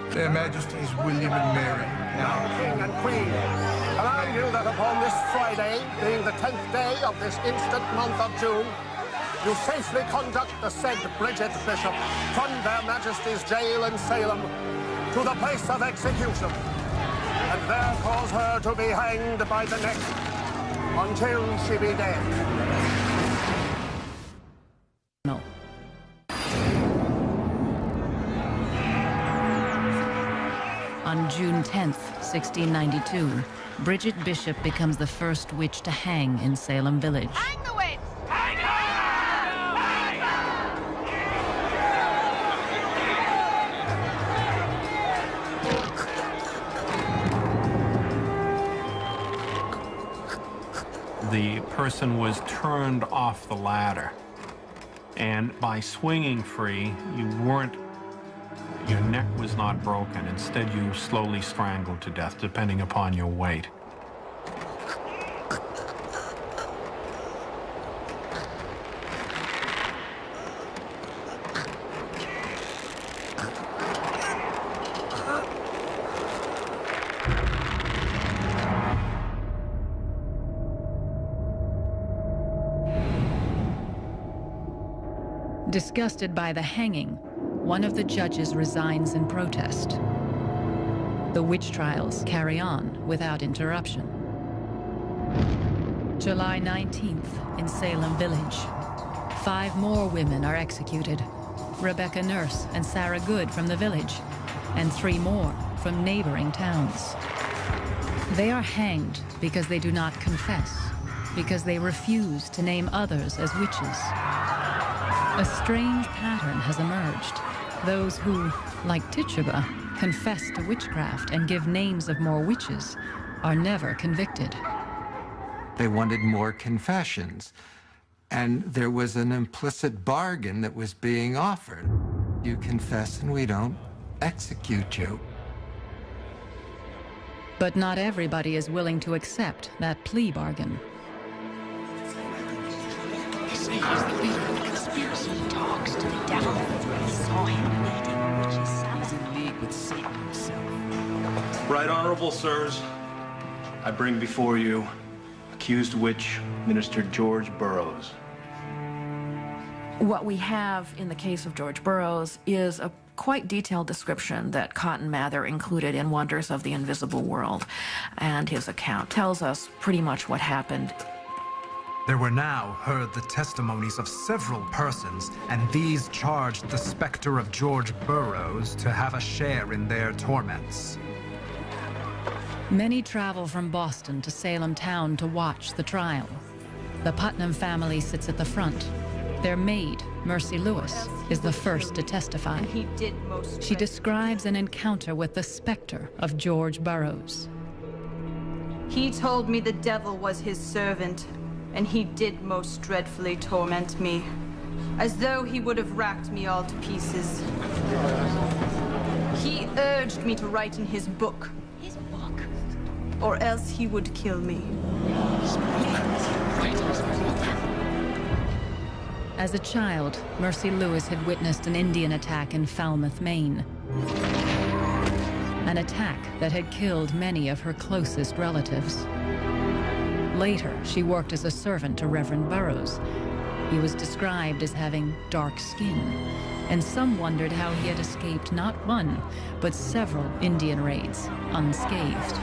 Their Majesties William and Mary. Now, King and Queen, command you that upon this Friday, being the 10th day of this instant month of June, you safely conduct the said Bridget Bishop from their Majesties' jail in Salem to the place of execution, and there cause her to be hanged by the neck until she be dead. No. On June 10th, 1692, Bridget Bishop becomes the first witch to hang in Salem Village. Hang the witch! Hang The person was turned off the ladder, and by swinging free, your neck was not broken. Instead, you slowly strangled to death, depending upon your weight. Disgusted by the hanging, one of the judges resigns in protest. The witch trials carry on without interruption. July 19th in Salem Village. 5 more women are executed. Rebecca Nurse and Sarah Good from the village, and 3 more from neighboring towns. They are hanged because they do not confess, because they refuse to name others as witches. A strange pattern has emerged. Those who, like Tituba, confess to witchcraft and give names of more witches are never convicted. They wanted more confessions, and there was an implicit bargain that was being offered. You confess and we don't execute you. But not everybody is willing to accept that plea bargain. They say he's the leader of the conspiracy. He talks to the devil. We saw him leading witches' Sabbath. He's in league with Satan himself. Right Honorable Sirs, I bring before you accused witch, Minister George Burroughs. What we have in the case of George Burroughs is a quite detailed description that Cotton Mather included in Wonders of the Invisible World, and his account tells us pretty much what happened. There were now heard the testimonies of several persons, and these charged the specter of George Burroughs to have a share in their torments. Many travel from Boston to Salem town to watch the trial. The Putnam family sits at the front. Their maid, Mercy Lewis, is the first to testify. She describes an encounter with the specter of George Burroughs. He told me the devil was his servant, and he did most dreadfully torment me, as though he would have racked me all to pieces. He urged me to write in his book. His book? Or else he would kill me. As a child, Mercy Lewis had witnessed an Indian attack in Falmouth, Maine. An attack that had killed many of her closest relatives. Later, she worked as a servant to Reverend Burroughs. He was described as having dark skin, and some wondered how he had escaped not one, but several Indian raids unscathed.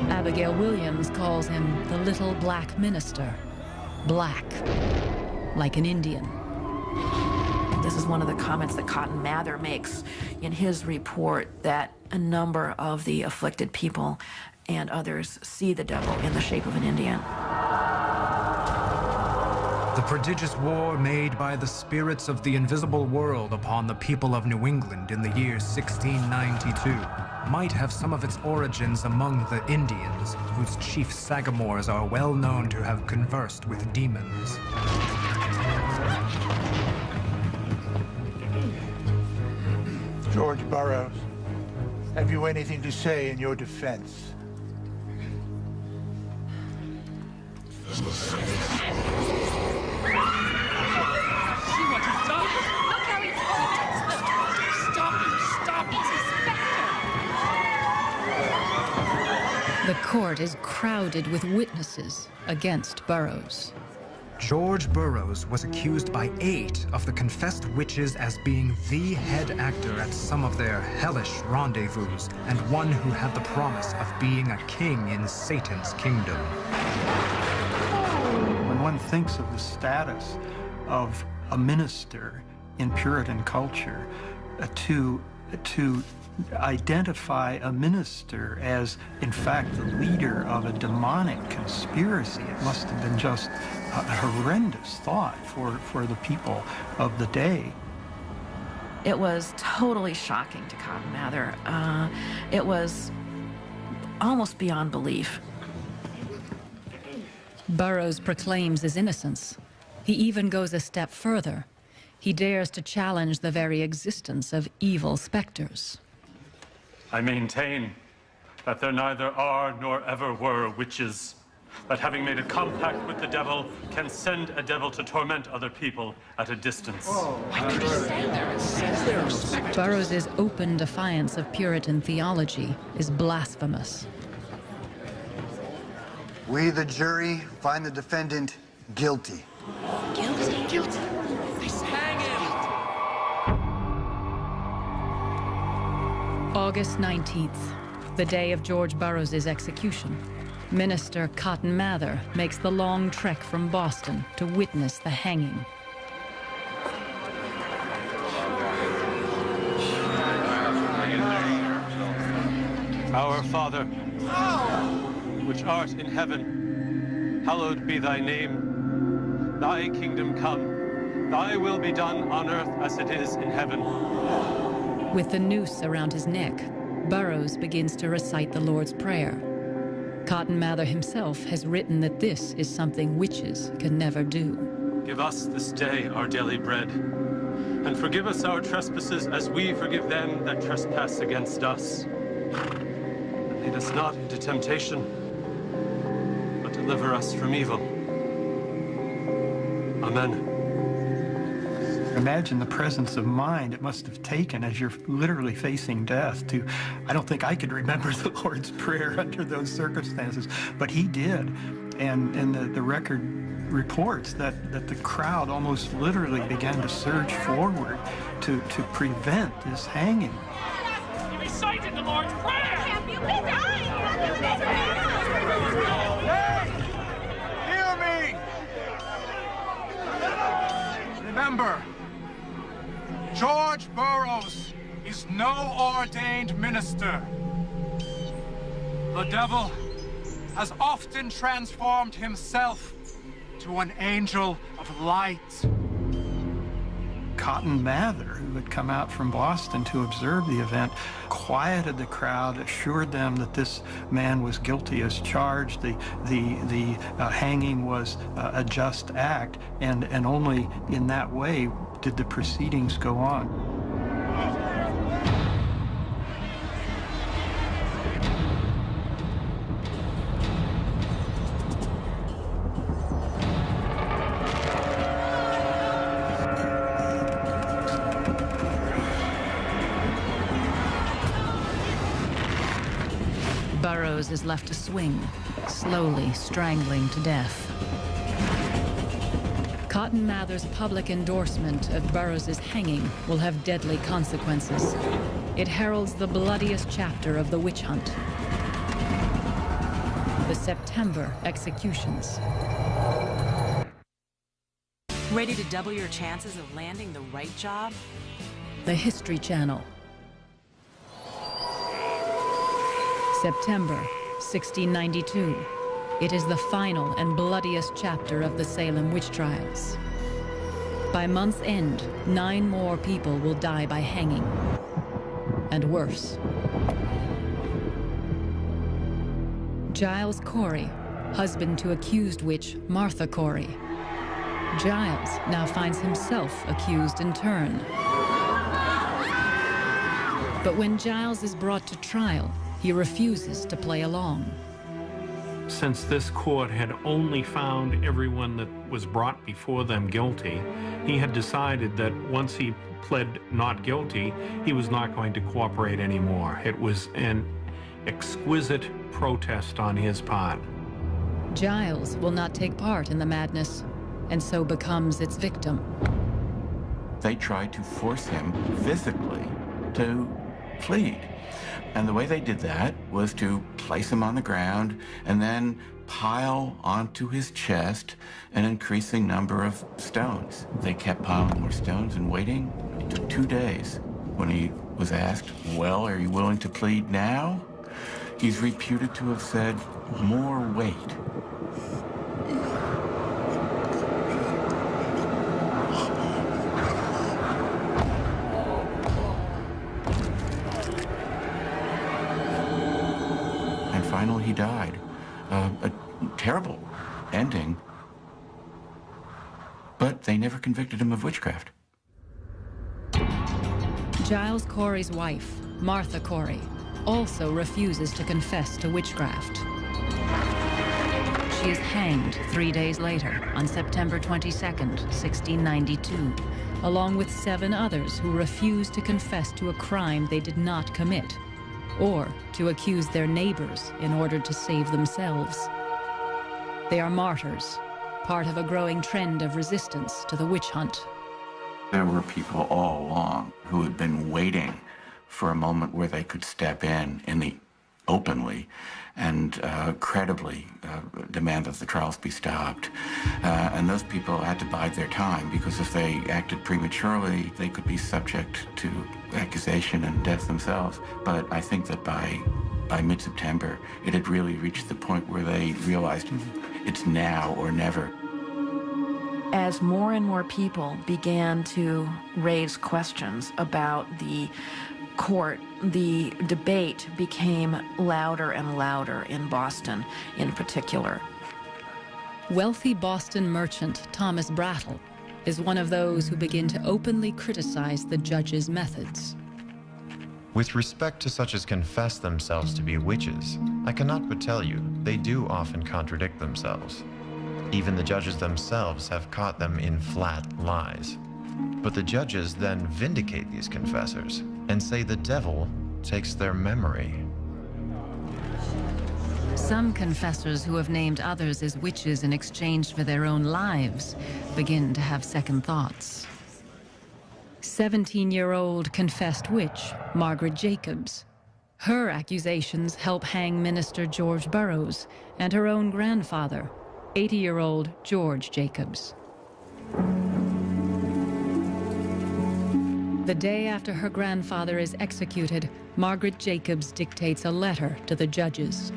Abigail Williams calls him the Little Black Minister. Black, like an Indian. This is one of the comments that Cotton Mather makes in his report, that a number of the afflicted people and others see the devil in the shape of an Indian. The prodigious war made by the spirits of the invisible world upon the people of New England in the year 1692 might have some of its origins among the Indians, whose chief sagamores are well known to have conversed with demons. George Burroughs, have you anything to say in your defense? See what he's done? Look how he protects them. Stop him! Stop him! The court is crowded with witnesses against Burroughs. George Burroughs was accused by 8 of the confessed witches as being the head actor at some of their hellish rendezvous, and one who had the promise of being a king in Satan's kingdom. When one thinks of the status of a minister in Puritan culture, to identify a minister as, in fact, the leader of a demonic conspiracy, it must have been just a horrendous thought for the people of the day. It was totally shocking to Cotton Mather. It was almost beyond belief. Burroughs proclaims his innocence. He even goes a step further. He dares to challenge the very existence of evil specters. I maintain that there neither are nor ever were witches, that having made a compact with the devil can send a devil to torment other people at a distance. Why could he say there? It says there are specters. Burroughs' open defiance of Puritan theology is blasphemous. We, the jury, find the defendant guilty. Guilty? Guilty. Hang him! August 19th, the day of George Burroughs' execution. Minister Cotton Mather makes the long trek from Boston to witness the hanging. Our Father, which art in heaven, hallowed be thy name. Thy kingdom come, thy will be done on earth as it is in heaven. With the noose around his neck, Burroughs begins to recite the Lord's Prayer. Cotton Mather himself has written that this is something witches can never do. Give us this day our daily bread, and forgive us our trespasses as we forgive them that trespass against us. And lead us not into temptation, but deliver us from evil. Amen. Imagine the presence of mind it must have taken as you're literally facing death to, I don't think I could remember the Lord's Prayer under those circumstances, but he did. And the record reports that the crowd almost literally began to surge forward to prevent this hanging. He recited the Lord's Prayer! Can't be with Hey! Hear me! Remember, George Burroughs is no ordained minister. The devil has often transformed himself to an angel of light. Cotton Mather, who had come out from Boston to observe the event, quieted the crowd, assured them that this man was guilty as charged. The hanging was a just act, and only in that way did the proceedings go on. Burroughs is left to swing, slowly strangling to death. Cotton Mather's public endorsement of Burroughs' hanging will have deadly consequences. It heralds the bloodiest chapter of the witch hunt. The September executions. Ready to double your chances of landing the right job? The History Channel. September 1692. It is the final and bloodiest chapter of the Salem witch trials. By month's end, 9 more people will die by hanging. And worse. Giles Corey, husband to accused witch Martha Corey. Giles now finds himself accused in turn. But when Giles is brought to trial, he refuses to play along. Since this court had only found everyone that was brought before them guilty, he had decided that once he pled not guilty, he was not going to cooperate anymore. It was an exquisite protest on his part. Giles will not take part in the madness, and so becomes its victim. They tried to force him physically to plead. And the way they did that was to place him on the ground and then pile onto his chest an increasing number of stones. They kept piling more stones and waiting. It took 2 days. When he was asked, well, are you willing to plead now? He's reputed to have said, more weight. Finally, he died. A terrible ending. But they never convicted him of witchcraft. Giles Corey's wife, Martha Corey, also refuses to confess to witchcraft. She is hanged 3 days later, on September 22nd, 1692, along with 7 others who refused to confess to a crime they did not commit, or to accuse their neighbors in order to save themselves. They are martyrs, part of a growing trend of resistance to the witch hunt. There were people all along who had been waiting for a moment where they could step in the openly and credibly demand that the trials be stopped. And those people had to bide their time, because if they acted prematurely, they could be subject to accusation and death themselves. But I think that by mid-September, it had really reached the point where they realized it's now or never. As more and more people began to raise questions about the court, the debate became louder and louder in Boston in particular. Wealthy Boston merchant Thomas Brattle is one of those who begin to openly criticize the judge's methods. With respect to such as confess themselves to be witches, I cannot but tell you they do often contradict themselves. Even the judges themselves have caught them in flat lies. But the judges then vindicate these confessors and say the devil takes their memory. Some confessors who have named others as witches in exchange for their own lives begin to have second thoughts. 17-year-old confessed witch Margaret Jacobs. Her accusations help hang Minister George Burroughs and her own grandfather, 80-year-old George Jacobs. The day after her grandfather is executed, Margaret Jacobs dictates a letter to the judges.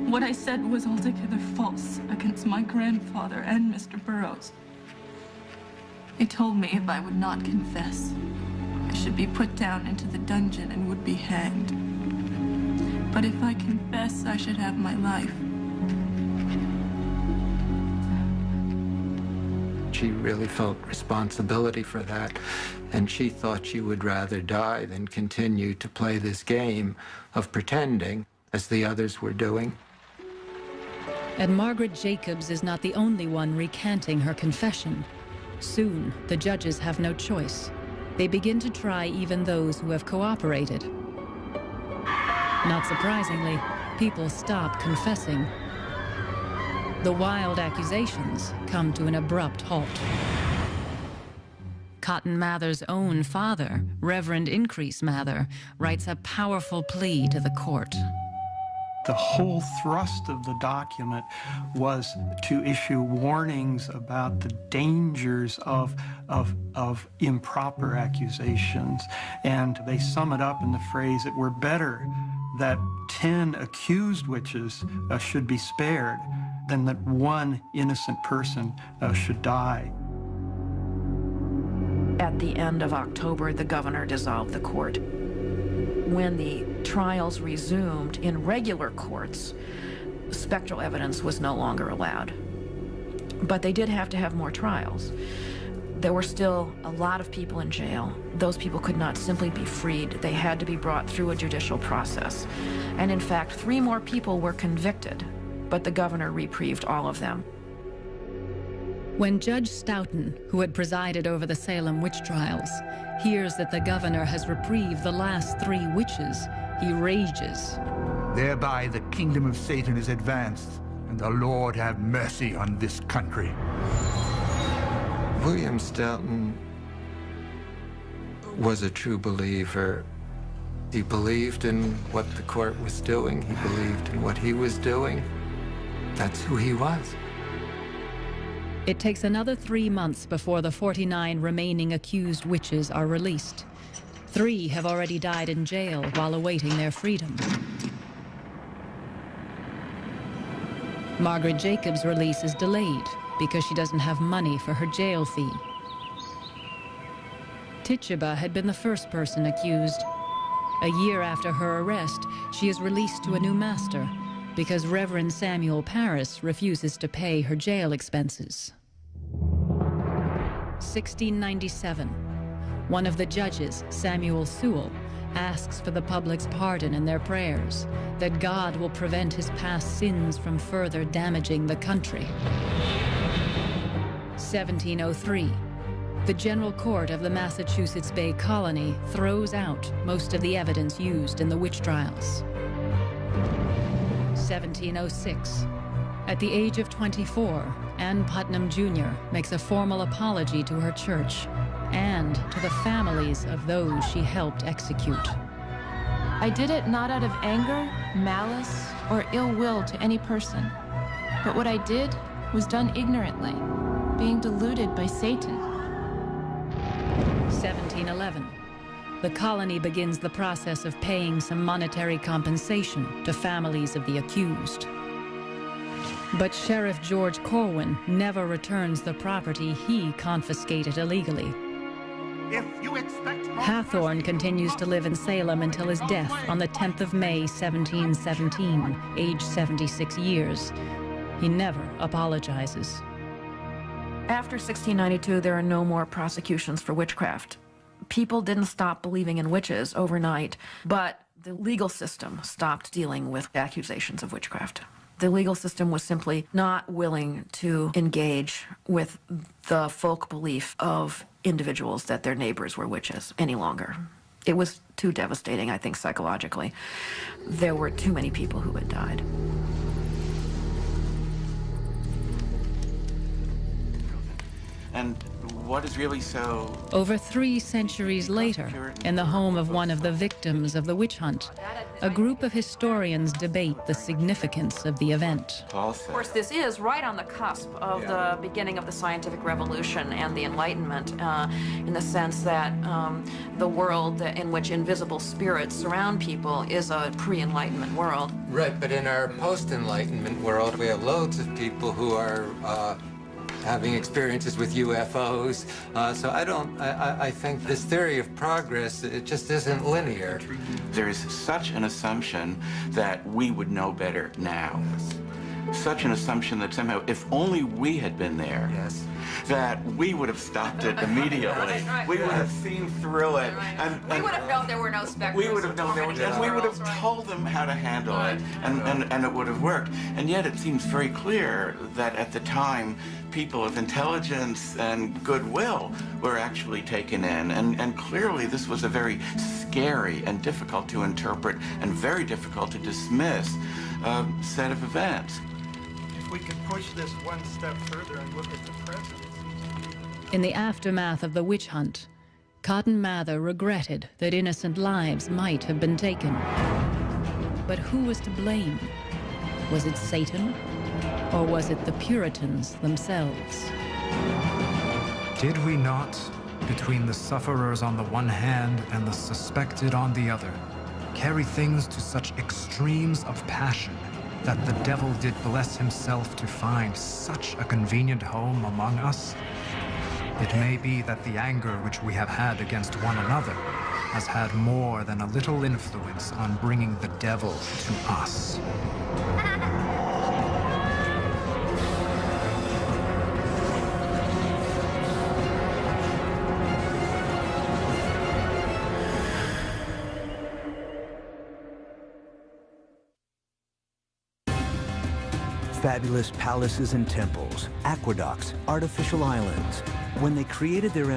What I said was altogether false against my grandfather and Mr. Burroughs. They told me if I would not confess, I should be put down into the dungeon and would be hanged. But if I confess, I should have my life. She really felt responsibility for that, and she thought she would rather die than continue to play this game of pretending, as the others were doing. And Margaret Jacobs is not the only one recanting her confession. Soon, the judges have no choice. They begin to try even those who have cooperated. Not surprisingly, people stop confessing. The wild accusations come to an abrupt halt. Cotton Mather's own father, Reverend Increase Mather, writes a powerful plea to the court. The whole thrust of the document was to issue warnings about the dangers of improper accusations. And they sum it up in the phrase, it were better that 10 accused witches should be spared than that one innocent person should die. At the end of October, the governor dissolved the court. When the trials resumed in regular courts, spectral evidence was no longer allowed. But they did have to have more trials. There were still a lot of people in jail. Those people could not simply be freed. They had to be brought through a judicial process. And in fact, 3 more people were convicted, but the governor reprieved all of them. When Judge Stoughton, who had presided over the Salem witch trials, hears that the governor has reprieved the last 3 witches, he rages. Thereby the kingdom of Satan is advanced, and the Lord have mercy on this country. William Stoughton was a true believer. He believed in what the court was doing. He believed in what he was doing. That's who he was. It takes another 3 months before the 49 remaining accused witches are released. 3 have already died in jail while awaiting their freedom. Margaret Jacobs' release is delayed because she doesn't have money for her jail fee. Tituba had been the first person accused. A year after her arrest, she is released to a new master because Reverend Samuel Parris refuses to pay her jail expenses. 1697. One of the judges, Samuel Sewell, asks for the public's pardon in their prayers, that God will prevent his past sins from further damaging the country. 1703. The General Court of the Massachusetts Bay Colony throws out most of the evidence used in the witch trials. 1706. At the age of 24, Ann Putnam Jr. makes a formal apology to her church and to the families of those she helped execute. I did it not out of anger, malice, or ill will to any person. But what I did was done ignorantly, being deluded by Satan. 1711. The colony begins the process of paying some monetary compensation to families of the accused. But Sheriff George Corwin never returns the property he confiscated illegally. Hathorne continues to live in Salem until his death on the 10th of May, 1717, age 76 years. He never apologizes. After 1692, there are no more prosecutions for witchcraft. People didn't stop believing in witches overnight, but the legal system stopped dealing with accusations of witchcraft. The legal system was simply not willing to engage with the folk belief of individuals that their neighbors were witches any longer. It was too devastating, I think, psychologically. There were too many people who had died. And what is really so... Over 3 centuries later, in the home of one of the victims of the witch hunt, a group of historians debate the significance of the event. Of course, this is right on the cusp of the beginning of the scientific revolution and the Enlightenment, in the sense that the world in which invisible spirits surround people is a pre-Enlightenment world. Right, but in our post-Enlightenment world, we have loads of people who are having experiences with UFOs. So I think this theory of progress, it just isn't linear. There is such an assumption that we would know better now. Such an assumption that somehow, if only we had been there, that we would have stopped it immediately. We would have seen through it. And we would have known there were no specters. We would have known there were, and we would have told them how to handle it, and it would have worked. And yet it seems very clear that at the time, people of intelligence and goodwill were actually taken in. And clearly this was a very scary and difficult to interpret and very difficult to dismiss set of events. If we could push this one step further and look at the present. In the aftermath of the witch hunt, Cotton Mather regretted that innocent lives might have been taken. But who was to blame? Was it Satan? Or was it the Puritans themselves? Did we not, between the sufferers on the one hand and the suspected on the other, carry things to such extremes of passion that the devil did bless himself to find such a convenient home among us? It may be that the anger which we have had against one another has had more than a little influence on bringing the devil to us. Fabulous palaces and temples, aqueducts, artificial islands. When they created their